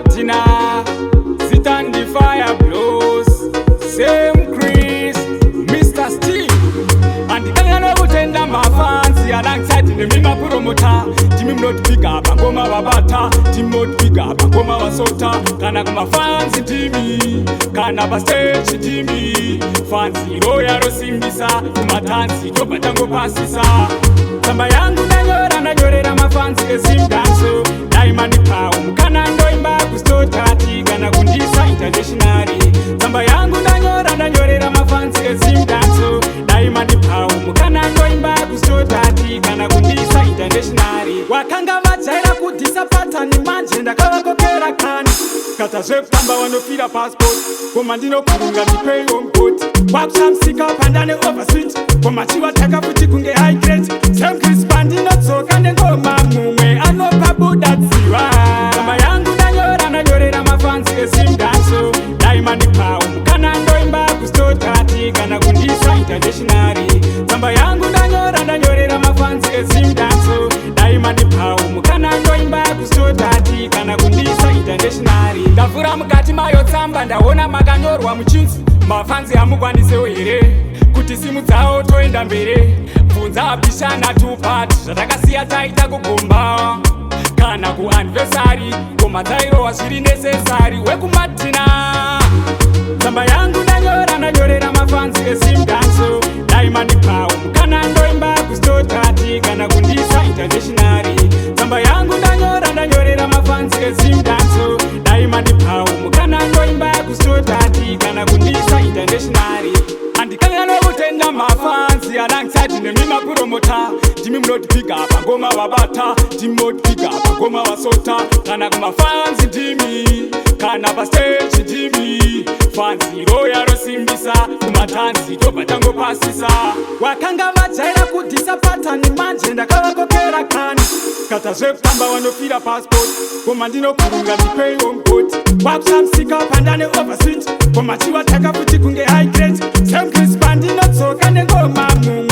kumadina zitandi fire blows Samcris Mr. Steve andikangana kutenda mafansi alongside nemima promota timi not big up ngoma wabata timi not big up ngoma wasota kana kumafansi timi kana pa stage timi fansi roya rosimbisa kumatansi tobatango pasisa Tsamba yangu nanyorera mafansi Zimdancehall Diamond Power mukana ndoimba kustotati kana kundisa internationally Tsamba yangu nanyorera mafansi Zimdancehall Diamond Power mukana ndoimba kustotati kana kundisa internationally wakanga vajaira kudisa patani manje ndakavakokera kani kata zvekutamba vanofira passport koma ndinokurunga ndipei hompot kwakutamsika pandane overswit koma chiwataka futi kunge high grade Samcris pandinodzoka nengoma mumwe anopa buda dziva Tsamba yangu nanyorera mafansi Zimdancehall Diamond Power mukana ndoimba kustotati kana kundisa internationally Tsamba yangu nanyorera mafansi Zimdancehall Diamond Power mukana ndoimba kustotati kana kundisa internationally ndavhura mukati mayo tsamba ndaona makanyorwa muchinzi mafansi amukwanisewo here kuti simu dzawo toenda mbere bvunza apishana tupati zvatakasiya taita kugomba kana kuanniversary ngoma dzairohwa zviri necessary wekumadina Tsamba yangu nanyorera mafansi Zimdancehall Diamond Power mukana ndoimba kustotati kana kundisa internationally Tsamba yangu nanyorera mafansi Zimdancehall Diamond Power mukana ndoimba kustotati kana kundisa internationally andikangana kutenda mafansi alongside nemima promota timi not big up ngoma wabata timi not big up ngoma wasota kana kumafansi timi kana pa stage timi fansi roya rosimbisa kumatansi tobatango pasisa wakanga vajaira kudisa patani manje ndakavakokera kani kata zvekutamba vanofira passport koma ndinokurunga ndipei hompot kwakutamsika pandane overswit koma chiwataka futi kunge high grade Samcris pandinodzoka nengoma mumwe